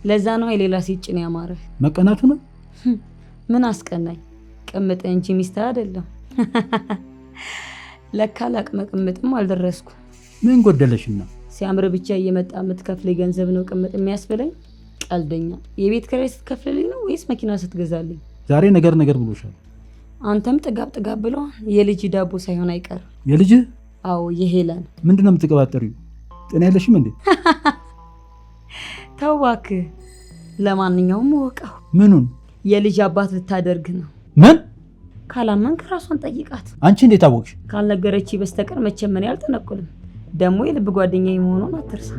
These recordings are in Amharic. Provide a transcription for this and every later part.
ለዛ ነው ሌላ ሲጭን ያማረ መቀናቱ ነው። ምን አስቀናኝ? ቅምጥ እንጂ ሚስት አይደለም። ለካ ላቅመቅምጥም አልደረስኩ። ምን ጎደለሽና? ሲያምር ብቻ እየመጣ የምትከፍል ገንዘብ ነው ቅምጥ የሚያስብለኝ? ቀልደኛ። የቤት ኪራይ ስትከፍልልኝ ነው ወይስ መኪና ስትገዛልኝ? ዛሬ ነገር ብሎሻል። አንተም ጥጋብ ብሎ የልጅ ዳቦ ሳይሆን አይቀርም። የልጅ? አዎ የሄለን። ምንድነው የምትቀባጠሪው? ጤና የለሽም እንዴ? ተው እባክህ። ለማንኛውም ወቀው። ምኑን? የልጅ አባት ልታደርግ ነው። ምን? ካላመንክ ራሷን ጠይቃት። አንቺ እንዴት አወቅሽ? ካልነገረች በስተቀር መቼም ምን ያልተነኩልም። ደግሞ የልብ ጓደኛዬ መሆኑን አትርሳ።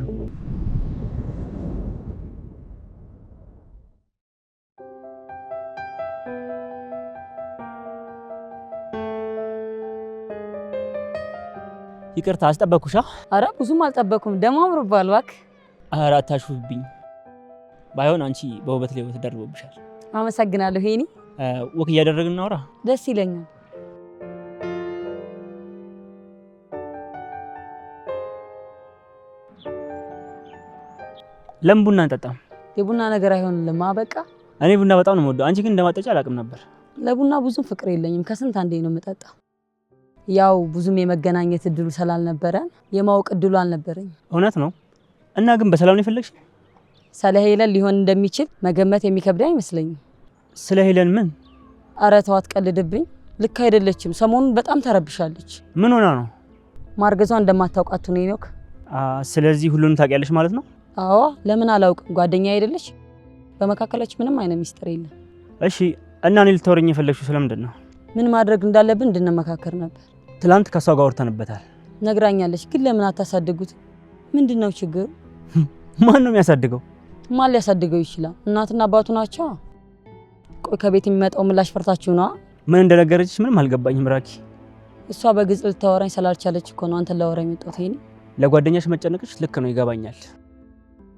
ይቅርታ አስጠበቅኩሻ? አረ ብዙም አልጠበኩም። ደሞ አምሮባል እባክህ። አረ አታሹፍብኝ። ባይሆን አንቺ በውበት ላይ ውበት ተደርቦብሻል። አመሰግናለሁ ሄኒ። ወክ እያደረግን እናውራ። ደስ ይለኛል። ለምን ቡና አንጠጣም? የቡና ነገር አይሆንልም። በቃ እኔ ቡና በጣም ነው የምወደው። አንቺ ግን እንደማጠጪ አላውቅም ነበር። ለቡና ብዙም ፍቅር የለኝም። ከስንት አንዴ ነው የምጠጣው። ያው ብዙም የመገናኘት እድሉ ስላልነበረን የማወቅ እድሉ አልነበረኝ። እውነት ነው። እና ግን በሰላም ነው የፈለግሽ? ስለ ሄለን ሊሆን እንደሚችል መገመት የሚከብድ አይመስለኝም። ስለ ሄለን ምን? አረ ተው አትቀልድብኝ። ልክ አይደለችም። ሰሞኑን በጣም ተረብሻለች። ምን ሆና ነው? ማርገዟ እንደማታውቃት ነው ሄኖክ። ስለዚህ ሁሉንም ታውቂያለሽ ማለት ነው? አዎ ለምን አላውቅም። ጓደኛ አይደለች? በመካከላችን ምንም አይነት ሚስጥር የለም። እሺ እና እኔ ልታወሪኝ የፈለግሽው ስለምንድን ነው? ምን ማድረግ እንዳለብን እንድንመካከር ነበር። ትላንት ከሷ ጋር አውርተንበታል። ነግራኛለች። ግን ለምን አታሳድጉት? ምንድነው ችግሩ? ማን ነው የሚያሳድገው? ማን ሊያሳድገው ይችላል? እናትና አባቱ ናቸው። ቆይ ከቤት የሚመጣው ምላሽ ፈርታችሁ ነው? ምን እንደነገረችሽ ምንም አልገባኝም ራኪ። እሷ በግልጽ ልታወራኝ ስላልቻለች እኮ ነው አንተን ላወራ የመጣሁት። ሄኒ ለጓደኛሽ መጨነቅሽ ልክ ነው፣ ይገባኛል።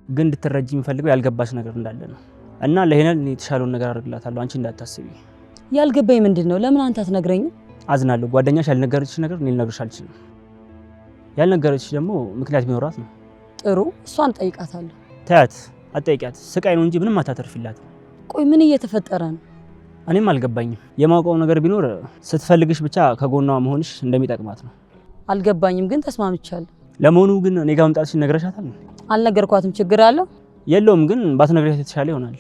ግን እንድትረጂ የሚፈልገው ያልገባሽ ነገር እንዳለ ነው። እና ለሄለን የተሻለውን ነገር አድርግላታለሁ፣ አንቺ እንዳታስቢ። ያልገባኝ ምንድነው? ለምን አንተ አትነግረኝም? አዝናለሁ። ጓደኛሽ ያልነገረችሽ ነገር እኔ ልነግርሽ አልችልም። ያልነገረችሽ ደግሞ ምክንያት ቢኖራት ነው። ጥሩ፣ እሷን ጠይቃታለሁ። ታያት፣ አትጠይቂያት። ስቃይ ነው እንጂ ምንም አታተርፊላት። ቆይ ምን እየተፈጠረ ነው? እኔም አልገባኝም። የማውቀው ነገር ቢኖር ስትፈልግሽ ብቻ ከጎኗ መሆንሽ እንደሚጠቅማት ነው። አልገባኝም፣ ግን ተስማምቻለሁ። ለመሆኑ ግን እኔ ጋር መምጣትሽ ነግረሻታል? አልነገርኳትም። ችግር አለው? የለውም፣ ግን ባትነግሪያት የተሻለ ይሆናል።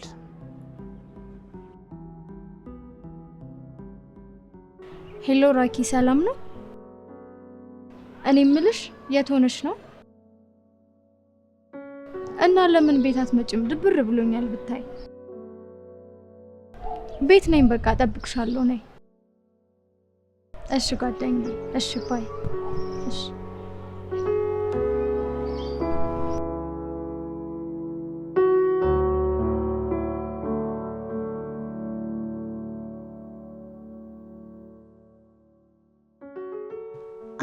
ሄሎ ራኪ፣ ሰላም ነው? እኔ ምልሽ የት ሆነሽ ነው? እና ለምን ቤት አትመጭም? ድብር ብሎኛል ብታይ። ቤት ነኝ፣ በቃ እጠብቅሻለሁ። ነይ። እሺ ጓደኛዬ፣ እሺ ባይ። እሺ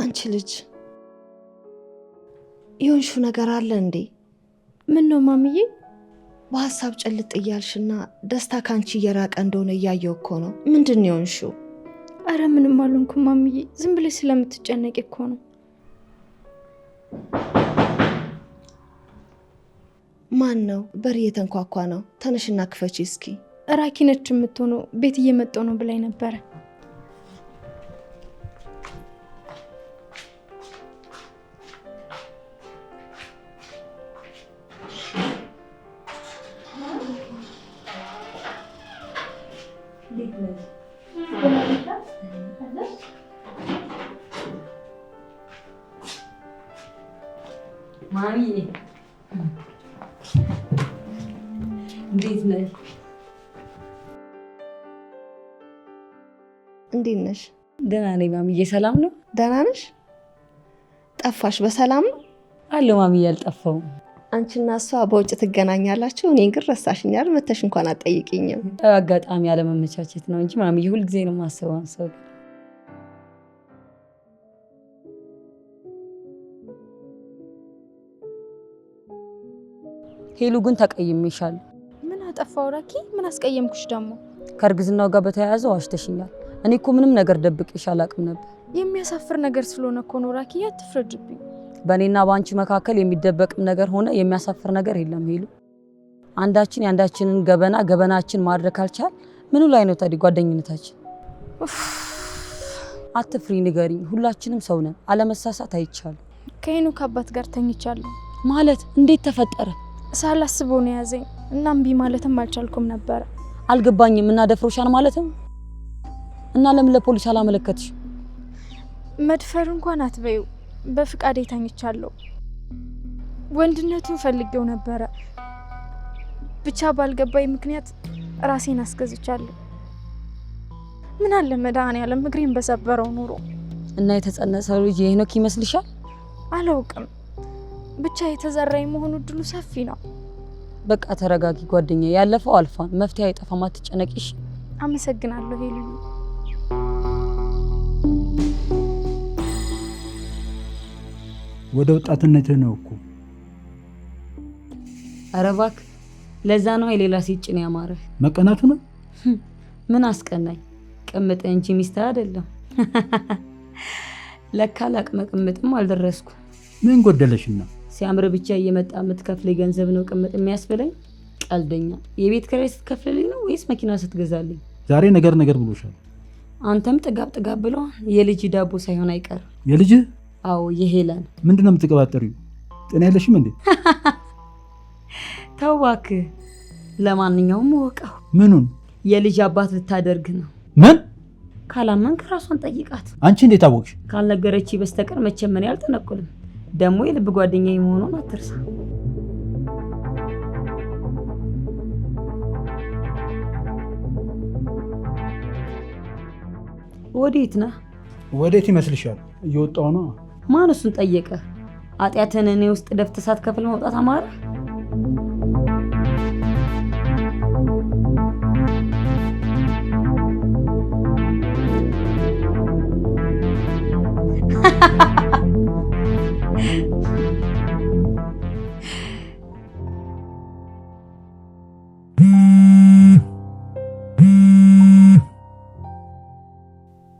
አንቺ ልጅ የሆንሽው ነገር አለ እንዴ? ምን ነው ማሚዬ? በሀሳብ ጭልጥ እያልሽና ደስታ ካንቺ እየራቀ እንደሆነ እያየው እኮ ነው። ምንድን ነው የሆንሽው? አረ ምንም አልሆንኩም ማሚዬ፣ ዝም ብለሽ ስለምትጨነቂ እኮ ነው። ማን ነው? በር እየተንኳኳ ነው። ተነሽና ክፈቺ እስኪ። ራኪ ነች የምትሆነው። ቤት እየመጣሁ ነው ብላኝ ነበረ። ማሚ እንዴት ነሽ? እንዴት ነሽ? ደህና ነኝ ማሚዬ። ሰላም ነው? ደህና ነሽ? ጠፋሽ። በሰላም ነው? አለሁ ማሚዬ፣ አልጠፋሁም። አንቺና እሷ በውጭ ትገናኛላችሁ። እኔን ግን ረሳሽኛል። መተሽ እንኳን አትጠይቂኝም። አጋጣሚ ያለመመቻቸት ነው እንጂ ማሚዬ ሁልጊዜ ነው የማስበው ሰው። ሄሉ ግን ተቀይሜሻለሁ። ምን አጠፋው ራኪ? ምን አስቀየምኩሽ ደግሞ? ከእርግዝናው ጋር በተያያዘ ዋሽተሽኛል። እኔ እኮ ምንም ነገር ደብቄሽ አላውቅም ነበር። የሚያሳፍር ነገር ስለሆነ እኮ ነው ራኪ፣ አትፍረጅብኝ። በእኔና በአንቺ መካከል የሚደበቅም ነገር ሆነ የሚያሳፍር ነገር የለም ሄሉ። አንዳችን ያንዳችንን ገበናችን ማድረግ ካልቻል ምኑ ላይ ነው ታዲያ ጓደኝነታችን? አትፍሪ ንገሪኝ። ሁላችንም ሰው ነን። አለመሳሳት አይቻልም። ከሄኖክ አባት ጋር ተኝቻለሁ። ማለት እንዴት ተፈጠረ? ሳላስበው ነው ያዘኝ እና እምቢ ማለትም አልቻልኩም ነበር። አልገባኝም። እና ደፍሮሻል ማለትም? እና ለምን ለፖሊስ አላመለከትሽ? መድፈር እንኳን አትበዩ፣ በፍቃዴ ተኝቻለሁ። ወንድነቱን ፈልጌው ነበረ። ብቻ ባልገባኝ ምክንያት ራሴን አስገዝቻለሁ። ምን አለ መድኃኒዓለም እግሬን በሰበረው ኑሮ። እና የተጸነሰው ልጅ የሄኖክ ይመስልሻል? አላውቅም፣ ብቻ የተዘራኝ መሆኑ እድሉ ሰፊ ነው። በቃ ተረጋጊ ጓደኛዬ፣ ያለፈው አልፏል። መፍትሄ አይጠፋም፣ አትጨነቂሽ። አመሰግናለሁ ሄሉዬ። ወደ ወጣትነትህ ነው እኮ። ኧረ እባክህ፣ ለዛ ነው የሌላ ሲጭን ያማረህ። መቀናቱ ነው። ምን አስቀናኝ? ቅምጥ እንጂ ሚስት አይደለም። ለካ ላቅመ ቅምጥም አልደረስኩ። ምን ጎደለሽና? ሲያምር ብቻ እየመጣ የምትከፍል ገንዘብ ነው ቅምጥ የሚያስብለኝ? ቀልደኛ። የቤት ኪራይ ስትከፍልልኝ ነው ወይስ መኪና ስትገዛልኝ? ዛሬ ነገር ብሎሻል። አንተም ጥጋብ ብሎ የልጅ ዳቦ ሳይሆን አይቀርም። የልጅ? አዎ የሄለን። ምንድነው የምትቀባጠሪው? ጤና የለሽም እንዴ? ተው እባክህ። ለማንኛውም ወቀው። ምኑን? የልጅ አባት ልታደርግ ነው። ምን? ካላመንክ ራሷን ጠይቃት። አንቺ እንዴት አወቅሽ? ካልነገረች በስተቀር መቼም ምን ያልጠነቁልም። ደግሞ የልብ ጓደኛዬ መሆኑን አትርሳ። ወዴት ነህ? ወዴት ይመስልሻል? እየወጣሁ ነው። ማን እሱን ጠየቀ? ኃጢአትህን እኔ ውስጥ ደፍተህ ሳትከፍል መውጣት አማረ?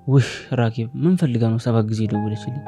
ውሽ ራኬብ ምን ፈልጋ ነው 7 ጊዜ ደወለችልኝ?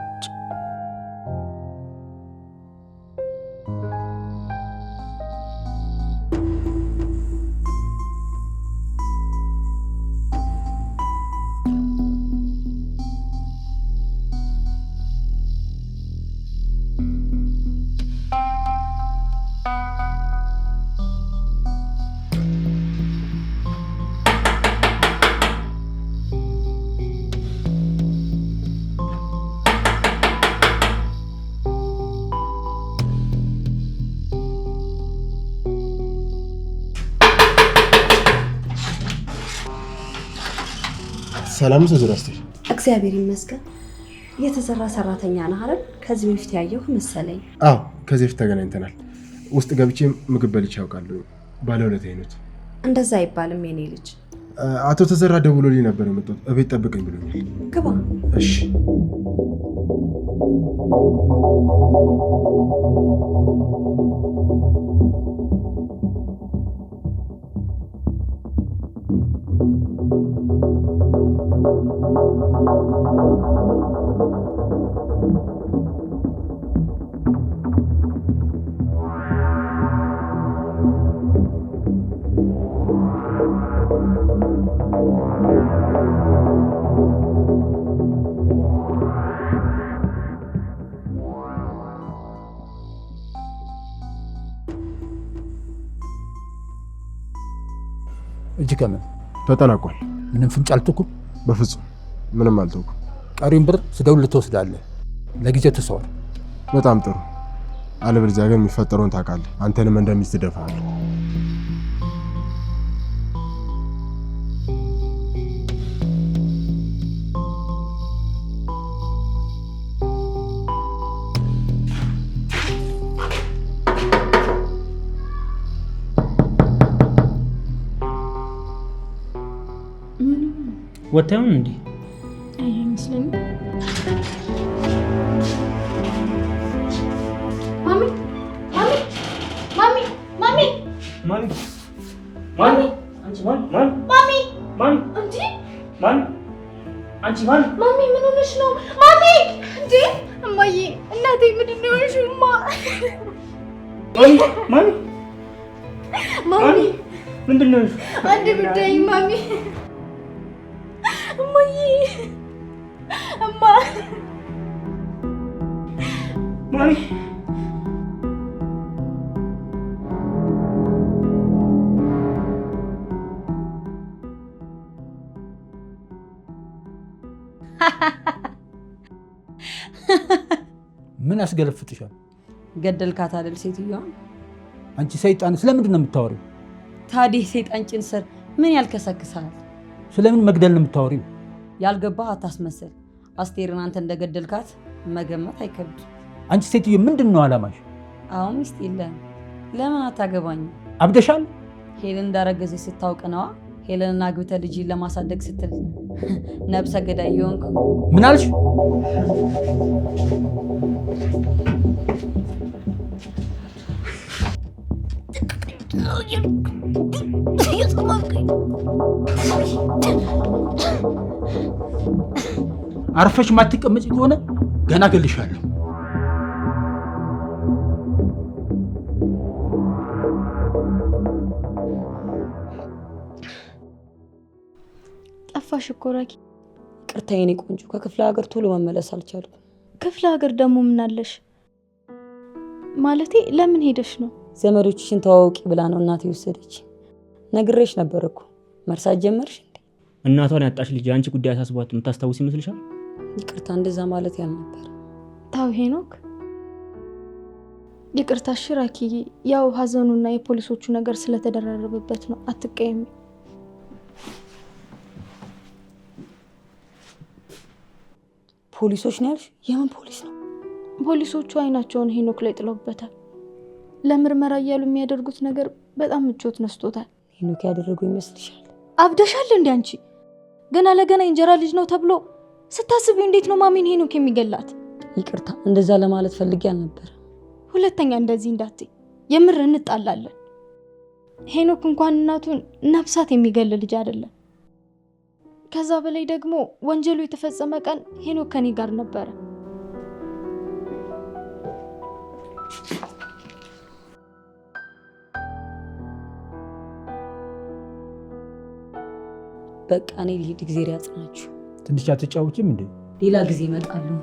ሰላም ተዘራስተሽ? እግዚአብሔር ይመስገን። የተዘራ ሰራተኛ ነህ አይደል? ከዚህ በፊት ያየሁ መሰለኝ። አዎ ከዚህ በፊት ተገናኝተናል። ውስጥ ገብቼ ምግብ በልቼ ያውቃለሁ። ባለውለታዬ ነዎት። እንደዛ አይባልም የኔ ልጅ። አቶ ተዘራ ደውሎልኝ ነበር የመጣሁት። እቤት ጠብቀኝ ብሎኛል። ግባ። እሺ። እጅ ከምን ተጠናቋል። ምንም ፍንጭ አልተኩም? በፍጹም ምንም አልተውኩም። ቀሪውን ብር ስደውል ትወስዳለህ። ለጊዜው ተሰዋል። በጣም ጥሩ። አለበለዚያ ግን የሚፈጠረውን ታውቃለህ። አንተንም እንደሚስት ደፋለህ። ወጣዩን እንዴ? አይ አይመስለኝም። ማሚ ማሚ ማሚ ማሚ ማሚ አንቺ ማሚ እንዴ ማሚ አንቺ ማሚ ምን ሆነሽ ነው? ማሚ እንዴ! እማዬ እናቴ ምንድን ነው የሆንሽው? ማሚ ማሚ ምንድነው? አንድ ጉዳይ ማሚ እማዬ እማ ማሚ ምን ያስገለፍጥሻል? ገደልካት አይደል ሴትዮዋ? አንቺ ሰይጣን ስለምንድን ነው የምታወሪው? ታዲያ ሰይጣን ጭን ስር ምን ያልከሰክሳል? ስለምን መግደል ነው የምታወሪው? ያልገባህ አታስመስል። አስቴርን አንተ እንደገደልካት መገመት አይከብድም። አንቺ ሴትዮ ምንድን ነው አላማሽ? አሁን ሚስት የለህም። ለምን አታገባኝም? አብደሻል? ሄለን እንዳረገዘች ስታውቅ ነዋ ሄለንና አግብተህ ልጅን ለማሳደግ ስትል ነብሰ ገዳይ የሆንክ። ምን አልሽ? አርፈሽ ማትቀመጪ ከሆነ ገና ገልሻለሁ። ጠፋሽ እኮ ራኪ። ይቅርታ የኔ ቆንጆ፣ ከክፍለ ሀገር ቶሎ መመለስ አልቻልኩም። ክፍለ ሀገር ደግሞ ምን አለሽ? ማለቴ ለምን ሄደሽ ነው? ዘመዶችሽን ተዋውቂ ብላ ነው እናቴ ወሰደች። ነግሬሽ ነበር እኮ። መርሳት ጀመርሽ እንዴ? እናቷን ያጣሽ ልጅ አንቺ ጉዳይ አሳስቧት የምታስታውስ ይመስልሻል? ይቅርታ እንደዛ ማለት ያልነበር። ታው ሄኖክ ይቅርታ እሺ ራኪ። ያው ሀዘኑና የፖሊሶቹ ነገር ስለተደራረበበት ነው። አትቀየሚ። ፖሊሶች ነው ያልሽ? የምን ፖሊስ ነው? ፖሊሶቹ አይናቸውን ሄኖክ ላይ ጥለውበታል። ለምርመራ እያሉ የሚያደርጉት ነገር በጣም ምቾት ነስቶታል። ሄኖክ ያደረገው ይመስልሻል? አብደሻል እንዴ አንቺ? ገና ለገና እንጀራ ልጅ ነው ተብሎ ስታስቢ እንዴት ነው ማሚን ሄኖክ የሚገላት? ይቅርታ እንደዛ ለማለት ፈልጌ አልነበረ። ሁለተኛ እንደዚህ እንዳትይ፣ የምር እንጣላለን። ሄኖክ እንኳን እናቱን ነፍሳት የሚገል ልጅ አይደለም። ከዛ በላይ ደግሞ ወንጀሉ የተፈጸመ ቀን ሄኖክ ከኔ ጋር ነበረ። በቃ እኔ ልሂድ። ጊዜ ያጽናችሁ። ትንሽ አትጫወችም እንዴ? ሌላ ጊዜ እመጣለሁ።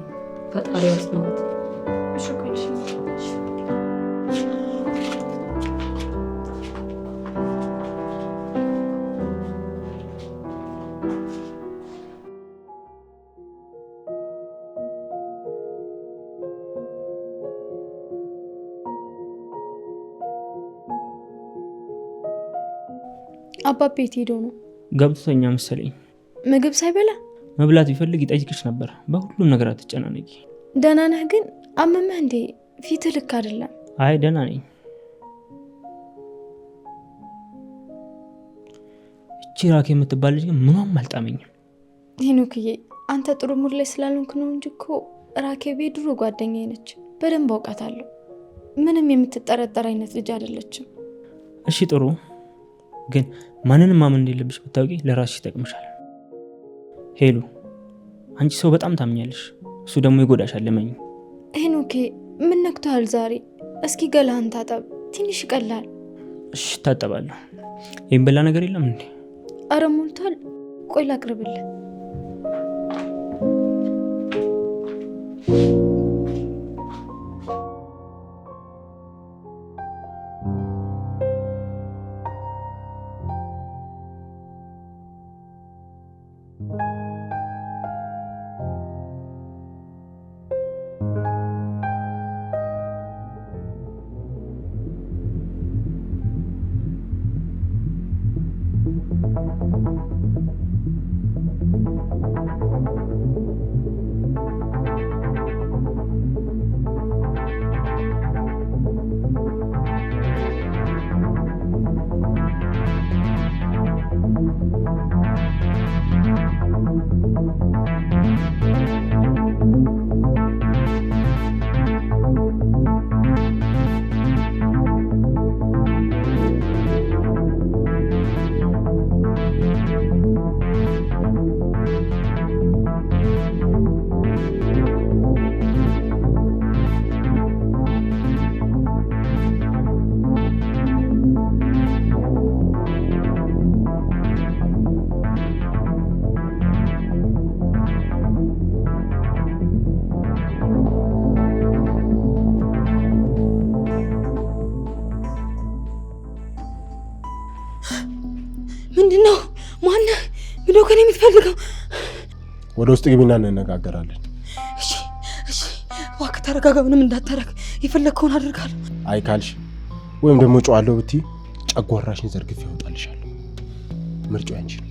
ፈጣሪ ያጽናት። አባቤ የት ሄዶ ነው? ገብቶኛ መሰለኝ። ምግብ ሳይበላ መብላት ቢፈልግ ይጠይቅሽ ነበር። በሁሉም ነገር አትጨናነቂ። ደህና ነህ ግን? አመመህ እንዴ? ፊትህ ልክ አይደለም። አይ ደህና ነኝ። እቺ ራኬ የምትባል ልጅ ግን ምኗም አልጣመኝም። ሄኖክዬ አንተ ጥሩ ሙድ ላይ ስላልሆንክ ነው እንጂ እኮ ራኬቤ ድሮ ጓደኛዬ ነች። በደንብ አውቃታለሁ። ምንም የምትጠረጠር አይነት ልጅ አይደለችም። እሺ ጥሩ፣ ግን ማንንም ማመን እንደሌለብሽ ብታውቂ ለራስሽ ይጠቅምሻል። ሄሉ አንቺ ሰው በጣም ታምኛለሽ፣ እሱ ደግሞ ይጎዳሻል። ለመኝ። ሄኖኬ ምን ነክቶሃል ዛሬ? እስኪ ገላህን ታጠብ፣ ትንሽ ይቀላል። እሺ ታጠባለሁ። የሚበላ ነገር የለም እንዴ? አረ ሞልቷል። ቆይ ላቅርብልህ። አልፈልግም። ወደ ውስጥ ግቢና እንነጋገራለን። እሺ እሺ፣ እባክህ ተረጋጋ። ምንም እንዳታረግ፣ የፈለግከውን አድርጋለሁ። አይ ካልሽ ወይም ደግሞ ጨዋለሁ ብትይ ጨጓራሽን ዘርግፌ ያወጣልሻለሁ። ምርጫው ያንቺ ነው።